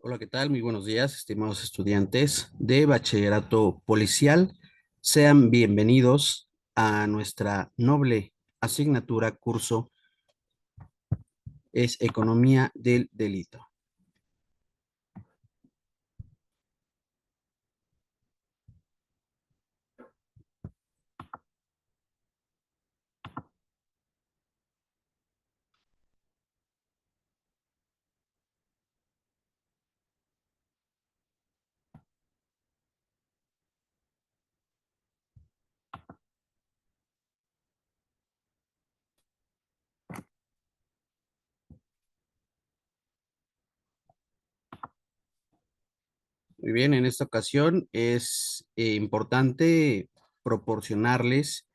Hola, ¿qué tal? Muy buenos días, estimados estudiantes de Bachillerato Policial. Sean bienvenidos a nuestra noble asignatura curso es Economía del Delito. Muy bien, en esta ocasión es importante proporcionarles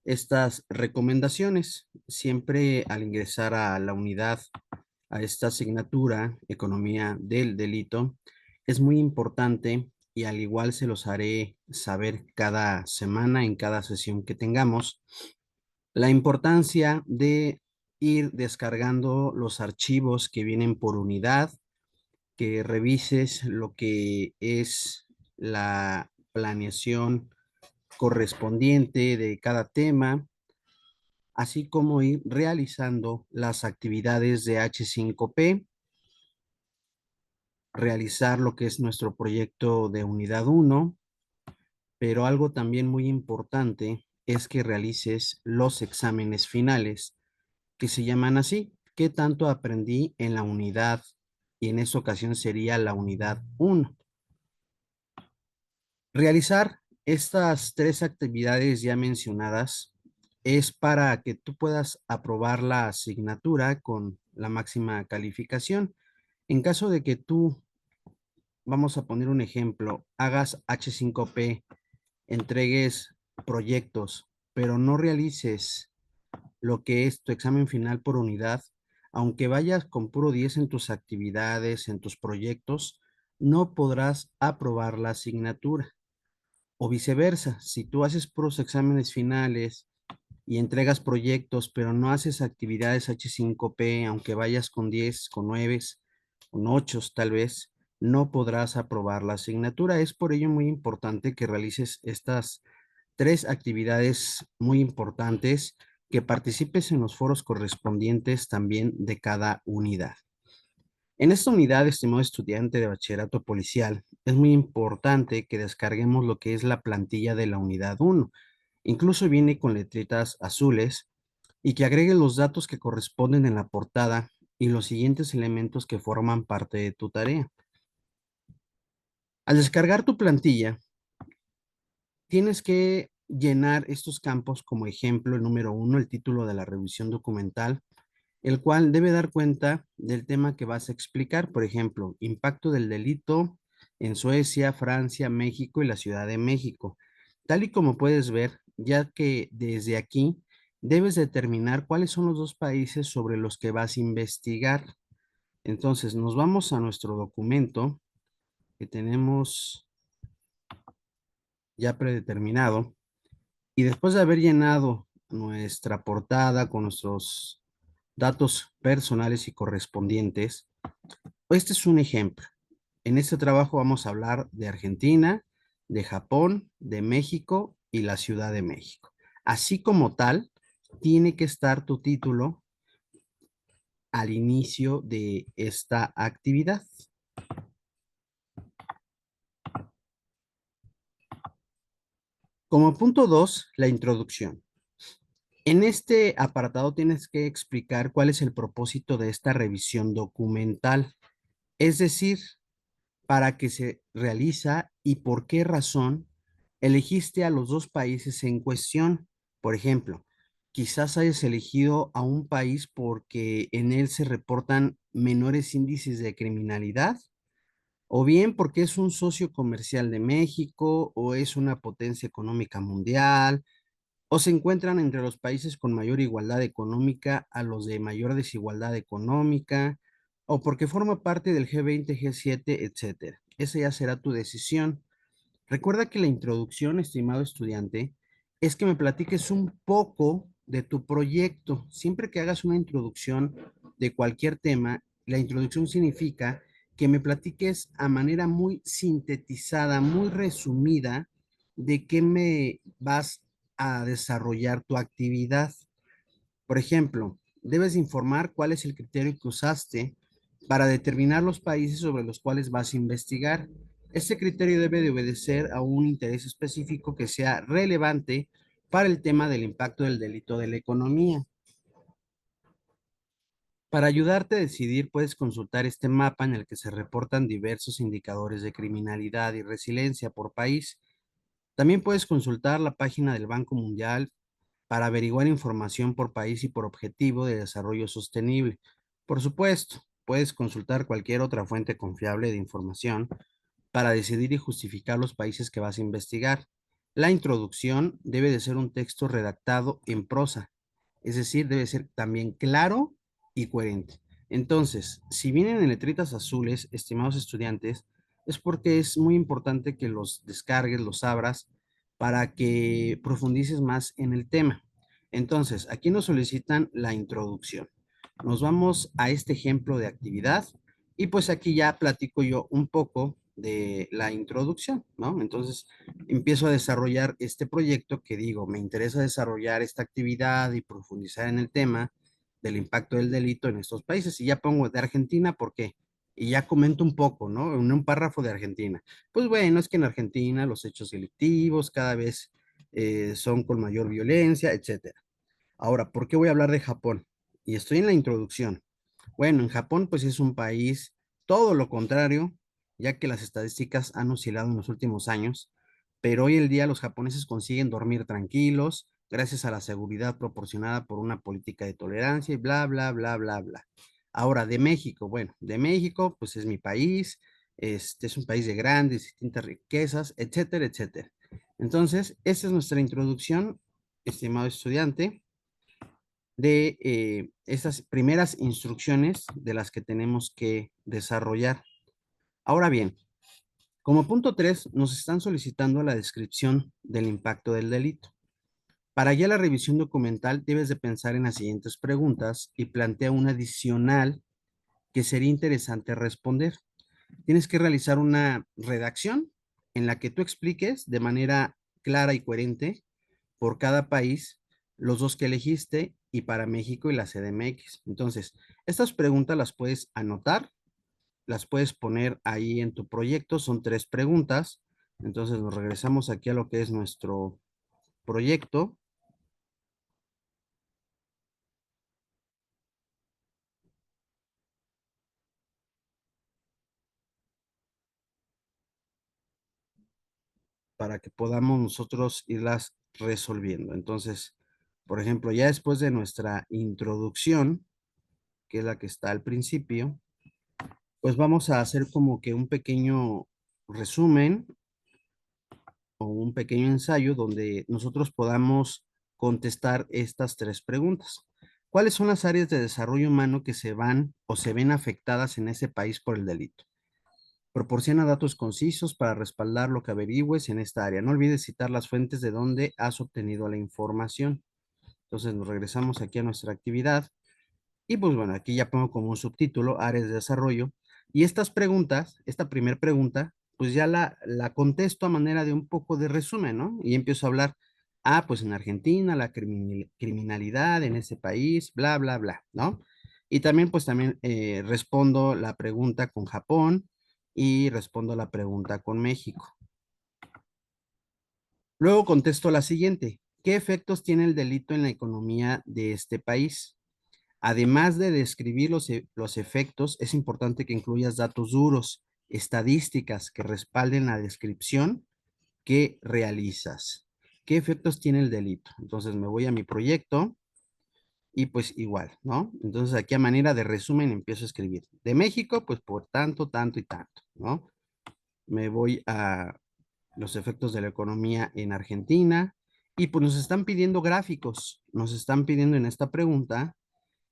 estas recomendaciones. Siempre al ingresar a la unidad, a esta asignatura, Economía del Delito, es muy importante y al igual se los haré saber cada semana en cada sesión que tengamos, la importancia de ir descargando los archivos que vienen por unidad, que revises lo que es la planeación correspondiente de cada tema, así como ir realizando las actividades de H5P, realizar lo que es nuestro proyecto de unidad uno, pero algo también muy importante es que realices los exámenes finales, que se llaman así. ¿Qué tanto aprendí en la unidad? Y en esta ocasión sería la unidad uno. Realizar estas tres actividades ya mencionadas es para que tú puedas aprobar la asignatura con la máxima calificación. En caso de que tú, vamos a poner un ejemplo, hagas H5P, entregues proyectos, pero no realices lo que es tu examen final por unidad, aunque vayas con puro 10 en tus actividades, en tus proyectos, no podrás aprobar la asignatura. O viceversa, si tú haces puros exámenes finales y entregas proyectos, pero no haces actividades H5P, aunque vayas con 10, con 9, con 8 tal vez, no podrás aprobar la asignatura. Es por ello muy importante que realices estas tres actividades muy importantes, que participes en los foros correspondientes también de cada unidad. En esta unidad, estimado estudiante de bachillerato policial, es muy importante que descarguemos lo que es la plantilla de la unidad uno. Incluso viene con letritas azules y que agregue los datos que corresponden en la portada y los siguientes elementos que forman parte de tu tarea. Al descargar tu plantilla, tienes que llenar estos campos como ejemplo, el número uno, el título de la revisión documental, el cual debe dar cuenta del tema que vas a explicar, por ejemplo, impacto del delito en Suecia, Francia, México y la Ciudad de México. Tal y como puedes ver, ya que desde aquí debes determinar cuáles son los dos países sobre los que vas a investigar. Entonces, nos vamos a nuestro documento que tenemos ya predeterminado y después de haber llenado nuestra portada con nuestros datos personales y correspondientes, este es un ejemplo. En este trabajo vamos a hablar de Argentina, de Japón, de México y la Ciudad de México. Así como tal, tiene que estar tu título al inicio de esta actividad. Como punto 2, la introducción. En este apartado tienes que explicar cuál es el propósito de esta revisión documental, es decir, para qué se realiza y por qué razón elegiste a los dos países en cuestión. Por ejemplo, quizás hayas elegido a un país porque en él se reportan menores índices de criminalidad, o bien porque es un socio comercial de México, o es una potencia económica mundial, o se encuentran entre los países con mayor igualdad económica a los de mayor desigualdad económica, o porque forma parte del G20, G7, etcétera. Esa ya será tu decisión. Recuerda que la introducción, estimado estudiante, es que me platiques un poco de tu proyecto. Siempre que hagas una introducción de cualquier tema, la introducción significa que me platiques a manera muy sintetizada, muy resumida, de qué me vas a desarrollar tu actividad. Por ejemplo, debes informar cuál es el criterio que usaste para determinar los países sobre los cuales vas a investigar. Este criterio debe de obedecer a un interés específico que sea relevante para el tema del impacto del delito de la economía. Para ayudarte a decidir, puedes consultar este mapa en el que se reportan diversos indicadores de criminalidad y resiliencia por país. También puedes consultar la página del Banco Mundial para averiguar información por país y por objetivo de desarrollo sostenible. Por supuesto, puedes consultar cualquier otra fuente confiable de información para decidir y justificar los países que vas a investigar. La introducción debe de ser un texto redactado en prosa, es decir, debe ser también claro y coherente. Entonces, si vienen en letritas azules, estimados estudiantes, es porque es muy importante que los descargues, los abras, para que profundices más en el tema. Entonces, aquí nos solicitan la introducción. Nos vamos a este ejemplo de actividad y pues aquí ya platico yo un poco de la introducción, ¿no? Entonces empiezo a desarrollar este proyecto que digo, me interesa desarrollar esta actividad y profundizar en el tema del impacto del delito en estos países. Y ya pongo de Argentina, ¿por qué? Y ya comento un poco, ¿no? En un párrafo de Argentina. Pues bueno, es que en Argentina los hechos delictivos cada vez son con mayor violencia, etcétera. Ahora, ¿por qué voy a hablar de Japón? Y estoy en la introducción. Bueno, en Japón pues es un país todo lo contrario, ya que las estadísticas han oscilado en los últimos años, pero hoy en día los japoneses consiguen dormir tranquilos gracias a la seguridad proporcionada por una política de tolerancia y bla, bla, bla, bla, bla. Ahora, de México, bueno, de México pues es mi país, este es un país de grandes, distintas riquezas, etcétera, etcétera. Entonces, esta es nuestra introducción, estimado estudiante, de estas primeras instrucciones de las que tenemos que desarrollar. Ahora bien, como punto 3 nos están solicitando la descripción del impacto del delito. Para ya la revisión documental, debes de pensar en las siguientes preguntas y plantea una adicional que sería interesante responder. Tienes que realizar una redacción en la que tú expliques de manera clara y coherente por cada país, los dos que elegiste y para México y la CDMX. Entonces, estas preguntas las puedes anotar, las puedes poner ahí en tu proyecto, son 3 preguntas. Entonces nos regresamos aquí a lo que es nuestro proyecto para que podamos nosotros irlas resolviendo. Entonces, por ejemplo, ya después de nuestra introducción, que es la que está al principio, pues vamos a hacer como que un pequeño resumen o un pequeño ensayo donde nosotros podamos contestar estas 3 preguntas. ¿Cuáles son las áreas de desarrollo humano que se van o se ven afectadas en ese país por el delito? Proporciona datos concisos para respaldar lo que averigües en esta área. No olvides citar las fuentes de donde has obtenido la información. Entonces nos regresamos aquí a nuestra actividad. Y pues bueno, aquí ya pongo como un subtítulo, áreas de desarrollo. Y estas preguntas, esta primera pregunta, pues ya la contesto a manera de un poco de resumen, ¿no? Y empiezo a hablar, pues en Argentina, la criminalidad en ese país, bla, bla, bla, ¿no? Y también, pues también respondo la pregunta con Japón y respondo la pregunta con México. Luego contesto la siguiente, ¿qué efectos tiene el delito en la economía de este país? Además de describir los efectos, es importante que incluyas datos duros, estadísticas que respalden la descripción que realizas. ¿Qué efectos tiene el delito? Entonces me voy a mi proyecto y pues igual, ¿no? Entonces aquí a manera de resumen empiezo a escribir. De México, pues por tanto, tanto y tanto, ¿no? Me voy a los efectos de la economía en Argentina y pues nos están pidiendo gráficos, nos están pidiendo en esta pregunta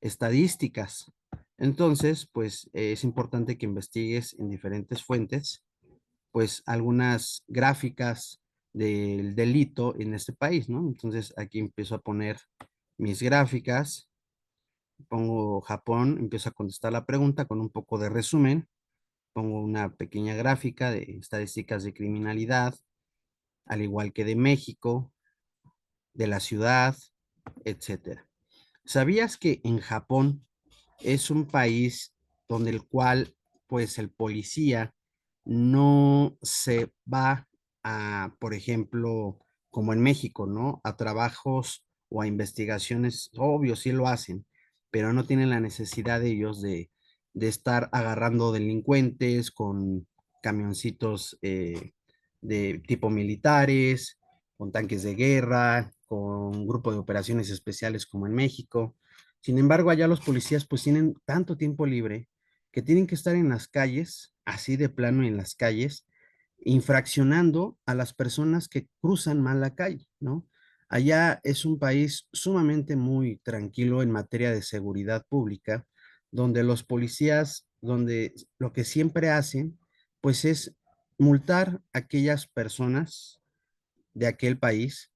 estadísticas. Entonces, pues es importante que investigues en diferentes fuentes, pues algunas gráficas del delito en este país, ¿no? Entonces aquí empiezo a poner mis gráficas, pongo Japón, empiezo a contestar la pregunta con un poco de resumen, pongo una pequeña gráfica de estadísticas de criminalidad, al igual que de México, de la ciudad, etcétera. ¿Sabías que en Japón es un país donde el cual, pues el policía no se va a, por ejemplo, como en México, ¿no? A trabajos o a investigaciones, obvio, sí lo hacen, pero no tienen la necesidad de ellos de estar agarrando delincuentes con camioncitos de tipo militares, con tanques de guerra, con un grupo de operaciones especiales como en México. Sin embargo, allá los policías pues tienen tanto tiempo libre que tienen que estar en las calles, así de plano en las calles, infraccionando a las personas que cruzan mal la calle, ¿no? Allá es un país sumamente muy tranquilo en materia de seguridad pública, donde los policías, donde lo que siempre hacen, pues es multar a aquellas personas de aquel país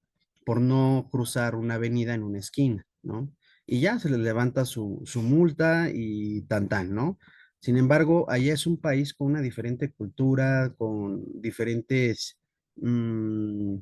por no cruzar una avenida en una esquina, ¿no? Y ya se les levanta su multa y tan, ¿no? Sin embargo, allá es un país con una diferente cultura, con diferentes, mm,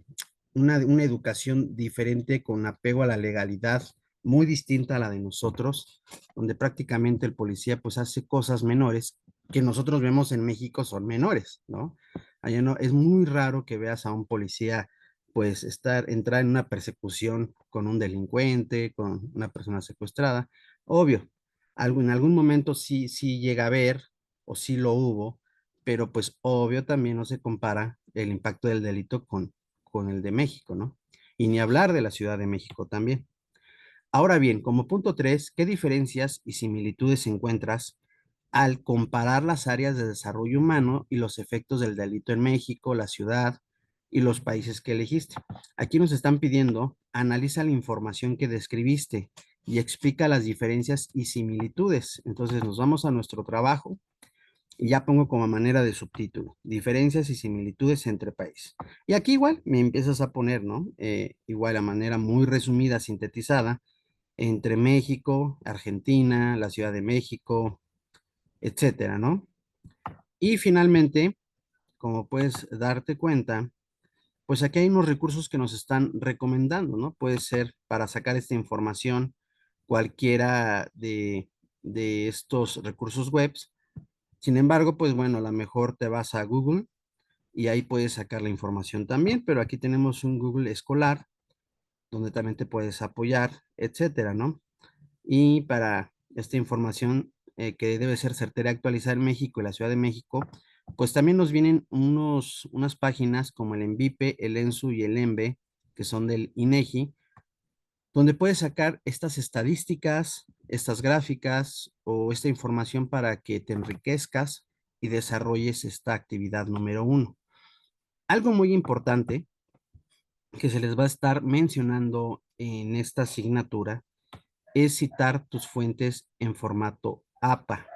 una educación diferente, con apego a la legalidad muy distinta a la de nosotros, donde prácticamente el policía pues hace cosas menores que nosotros vemos en México son menores, ¿no? Allá no, es muy raro que veas a un policía pues entrar en una persecución con un delincuente, con una persona secuestrada. Obvio, en algún momento sí llega a haber o sí lo hubo, pero pues obvio también no se compara el impacto del delito con el de México, ¿no? Y ni hablar de la Ciudad de México también. Ahora bien, como punto 3, ¿qué diferencias y similitudes encuentras al comparar las áreas de desarrollo humano y los efectos del delito en México, la ciudad y los países que elegiste? Aquí nos están pidiendo, analiza la información que describiste y explica las diferencias y similitudes. Entonces nos vamos a nuestro trabajo y ya pongo como manera de subtítulo, diferencias y similitudes entre países. Y aquí igual me empiezas a poner, ¿no? Igual a manera muy resumida, sintetizada, entre México, Argentina, la Ciudad de México, etcétera, ¿no? Y finalmente, como puedes darte cuenta, pues aquí hay unos recursos que nos están recomendando, ¿no? Puede ser para sacar esta información cualquiera de estos recursos webs. Sin embargo, pues bueno, a lo mejor te vas a Google y ahí puedes sacar la información también, pero aquí tenemos un Google escolar donde también te puedes apoyar, etcétera, ¿no? Y para esta información que debe ser certera y actualizada en México y la Ciudad de México, pues también nos vienen unas páginas como el ENVIPE, el ENSU y el ENVE, que son del INEGI, donde puedes sacar estas estadísticas, estas gráficas o esta información para que te enriquezcas y desarrolles esta actividad número 1. Algo muy importante que se les va a estar mencionando en esta asignatura es citar tus fuentes en formato APA.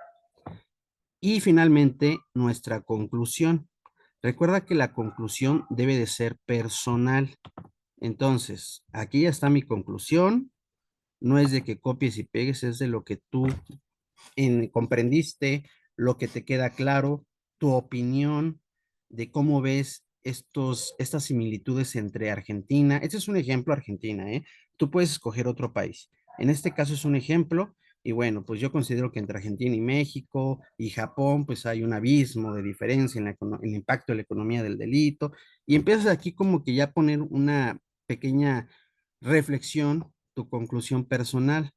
Y finalmente, nuestra conclusión. Recuerda que la conclusión debe de ser personal. Entonces, aquí ya está mi conclusión. No es de que copies y pegues, es de lo que tú comprendiste, lo que te queda claro, tu opinión de cómo ves estas similitudes entre Argentina. Este es un ejemplo Argentina, ¿eh? Tú puedes escoger otro país. En este caso es un ejemplo y bueno, pues yo considero que entre Argentina y México y Japón, pues hay un abismo de diferencia en el impacto de la economía del delito y empiezas aquí como que ya a poner una pequeña reflexión, tu conclusión personal.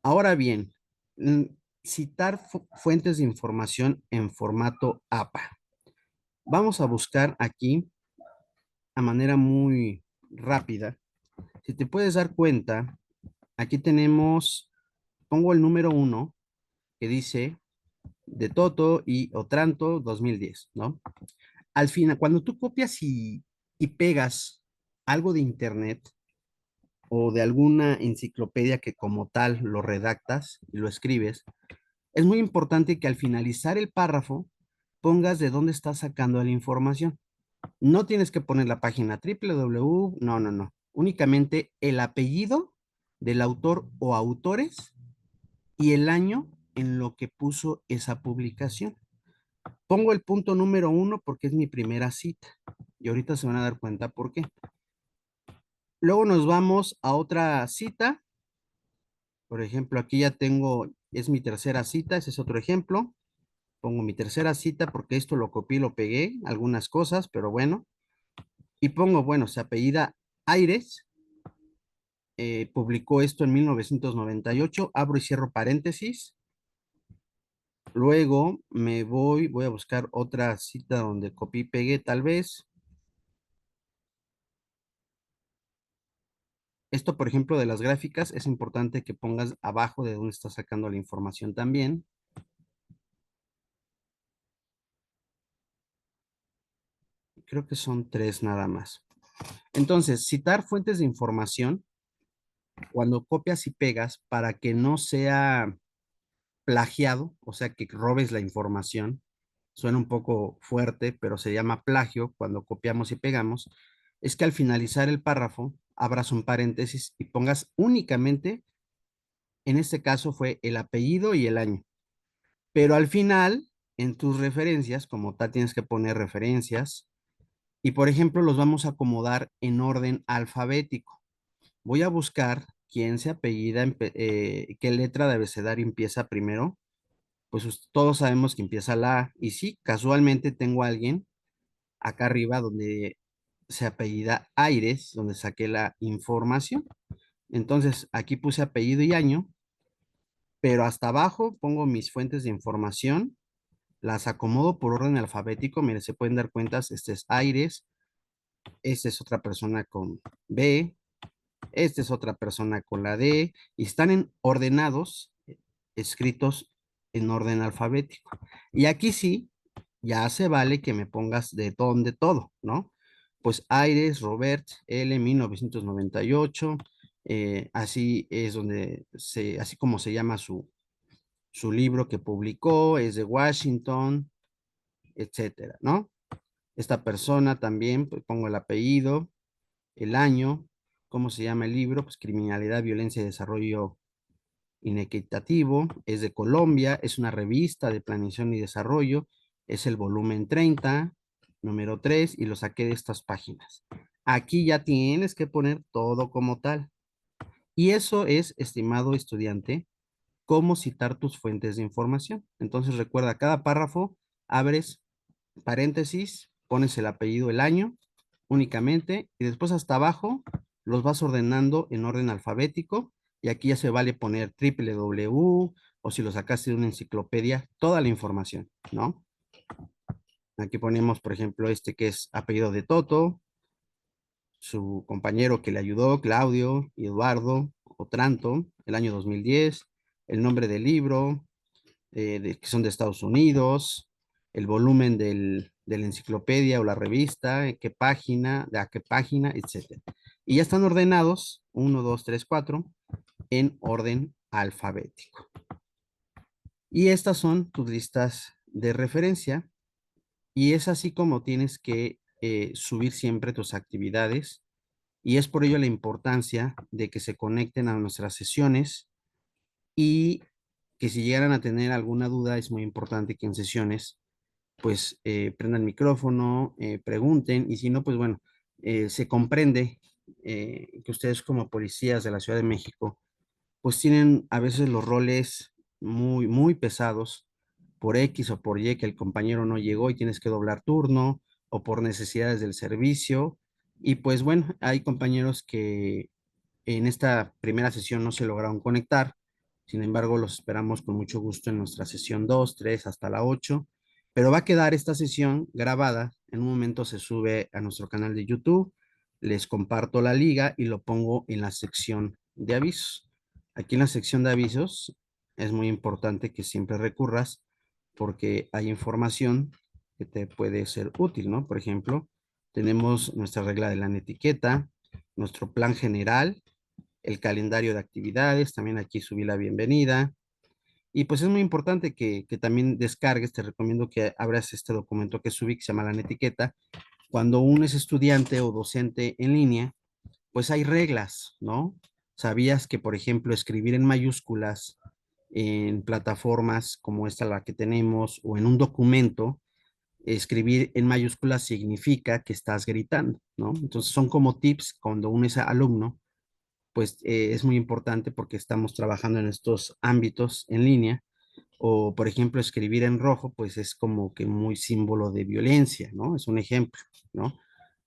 Ahora bien, mm, citar fuentes de información en formato APA. Vamos a buscar aquí a manera muy rápida. Si te puedes dar cuenta, aquí tenemos, pongo el número 1 que dice de Toto y Otranto 2010, ¿no? Al final, cuando tú copias y pegas algo de internet o de alguna enciclopedia que como tal lo redactas y lo escribes, es muy importante que al finalizar el párrafo pongas de dónde estás sacando la información. No tienes que poner la página www, no. Únicamente el apellido del autor o autores y el año en lo que puso esa publicación. Pongo el punto número 1 porque es mi primera cita. Y ahorita se van a dar cuenta por qué. Luego nos vamos a otra cita. Por ejemplo, aquí ya tengo, es mi tercera cita, ese es otro ejemplo. Pongo mi tercera cita porque esto lo copié y lo pegué, algunas cosas, pero bueno. Y pongo, bueno, se apellida Aires, publicó esto en 1998, abro y cierro paréntesis. Luego voy a buscar otra cita donde copié y pegué tal vez. Esto, por ejemplo, de las gráficas, es importante que pongas abajo de dónde estás sacando la información también. Creo que son tres nada más. Entonces, citar fuentes de información cuando copias y pegas para que no sea plagiado, o sea, que robes la información. Suena un poco fuerte, pero se llama plagio cuando copiamos y pegamos. Es que al finalizar el párrafo, abras un paréntesis y pongas únicamente, en este caso fue el apellido y el año. Pero al final, en tus referencias, como tal, tienes que poner referencias y, por ejemplo, los vamos a acomodar en orden alfabético. Voy a buscar quién se apellida, qué letra de abecedario empieza primero. Pues todos sabemos que empieza la A. Y sí, casualmente tengo a alguien acá arriba donde se apellida Aires, donde saqué la información. Entonces, aquí puse apellido y año, pero hasta abajo pongo mis fuentes de información, las acomodo por orden alfabético. Mire, se pueden dar cuenta, este es Aires, esta es otra persona con B, esta es otra persona con la D, y están ordenados, escritos en orden alfabético. Y aquí sí, ya se vale que me pongas de dónde todo, ¿no? Pues Aires, Robert, L, 1998, así es así como se llama su libro que publicó, es de Washington, etcétera, ¿no? Esta persona también, pues pongo el apellido, el año, cómo se llama el libro, pues Criminalidad, Violencia y Desarrollo Inequitativo, es de Colombia, es una revista de planeación y desarrollo, es el volumen 30, número 3, y lo saqué de estas páginas. Aquí ya tienes que poner todo como tal. Y eso es, estimado estudiante, cómo citar tus fuentes de información. Entonces recuerda, cada párrafo abres paréntesis, pones el apellido, el año únicamente y después hasta abajo los vas ordenando en orden alfabético y aquí ya se vale poner www o si lo sacaste de una enciclopedia, toda la información, ¿no? Aquí ponemos, por ejemplo, este que es apellido de Toto, su compañero que le ayudó, Claudio y Eduardo Otranto, el año 2010, el nombre del libro, que son de Estados Unidos, el volumen de la enciclopedia o la revista, qué página, de a qué página, etcétera. Y ya están ordenados, 1, 2, 3, 4, en orden alfabético. Y estas son tus listas de referencia y es así como tienes que subir siempre tus actividades y es por ello la importancia de que se conecten a nuestras sesiones y que si llegaran a tener alguna duda es muy importante que en sesiones pues prendan el micrófono, pregunten y si no, pues bueno, se comprende que ustedes como policías de la Ciudad de México pues tienen a veces los roles muy, muy pesados por X o por Y que el compañero no llegó y tienes que doblar turno o por necesidades del servicio. Y pues bueno, hay compañeros que en esta primera sesión no se lograron conectar. Sin embargo, los esperamos con mucho gusto en nuestra sesión 2, 3, hasta la 8. Pero va a quedar esta sesión grabada. En un momento se sube a nuestro canal de YouTube. Les comparto la liga y lo pongo en la sección de avisos. Aquí en la sección de avisos es muy importante que siempre recurras porque hay información que te puede ser útil, ¿no? Por ejemplo, tenemos nuestra regla de la etiqueta, nuestro plan general, el calendario de actividades, también aquí subí la bienvenida. Y pues es muy importante que también descargues, te recomiendo que abras este documento que subí, que se llama la etiqueta. Cuando uno es estudiante o docente en línea, pues hay reglas, ¿no? ¿Sabías que, por ejemplo, escribir en mayúsculas en plataformas como esta la que tenemos o en un documento Escribir en mayúsculas significa que estás gritando, ¿no? Entonces son como tips cuando uno es alumno, pues es muy importante porque estamos trabajando en estos ámbitos en línea. O, por ejemplo, escribir en rojo, pues es como que muy símbolo de violencia, ¿no? Es un ejemplo, ¿no?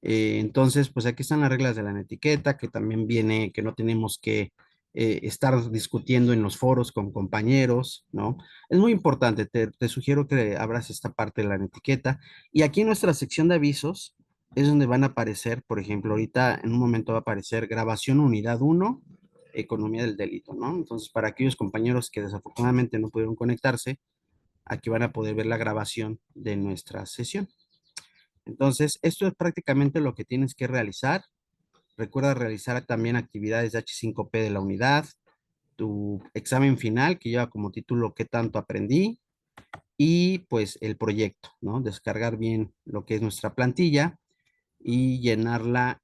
Entonces, pues aquí están las reglas de la etiqueta, que también viene, que no tenemos que estar discutiendo en los foros con compañeros, ¿no? Es muy importante, te sugiero que abras esta parte de la etiqueta. Y aquí en nuestra sección de avisos es donde van a aparecer, por ejemplo, ahorita en un momento va a aparecer grabación unidad uno, economía del delito, ¿no? Entonces, para aquellos compañeros que desafortunadamente no pudieron conectarse, aquí van a poder ver la grabación de nuestra sesión. Entonces, esto es prácticamente lo que tienes que realizar. Recuerda realizar también actividades de H5P de la unidad, tu examen final que lleva como título ¿Qué tanto aprendí? Y pues el proyecto, ¿no? Descargar bien lo que es nuestra plantilla y llenarla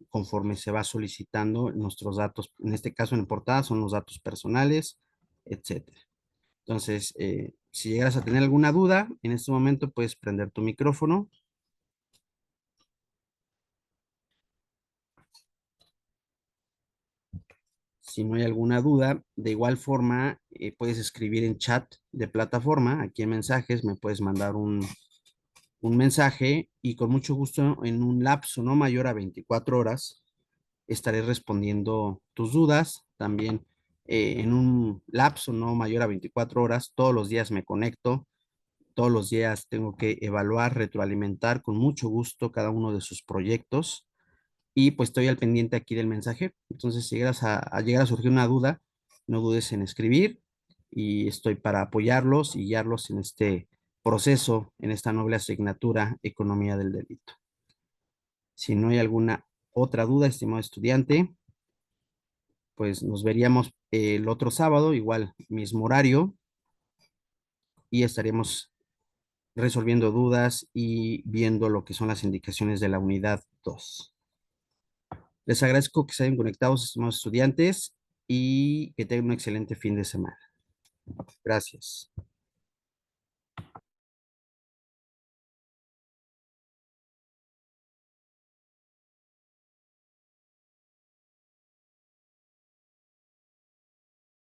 conforme se va solicitando nuestros datos. En este caso, en portada son los datos personales, etcétera. Entonces, si llegas a tener alguna duda, en este momento puedes prender tu micrófono. Si no hay alguna duda, de igual forma, puedes escribir en chat de plataforma, aquí en mensajes, me puedes mandar un mensaje y con mucho gusto en un lapso no mayor a 24 horas estaré respondiendo tus dudas. También en un lapso no mayor a 24 horas, todos los días me conecto, todos los días tengo que evaluar, retroalimentar con mucho gusto cada uno de sus proyectos y pues estoy al pendiente aquí del mensaje. Entonces, si llegas a llegar a surgir una duda, no dudes en escribir y estoy para apoyarlos y guiarlos en este proceso, en esta noble asignatura, Economía del Delito. Si no hay alguna otra duda, estimado estudiante, pues nos veríamos el otro sábado, igual mismo horario, y estaremos resolviendo dudas y viendo lo que son las indicaciones de la unidad 2. Les agradezco que se hayan conectado, estimados estudiantes, y que tengan un excelente fin de semana. Gracias.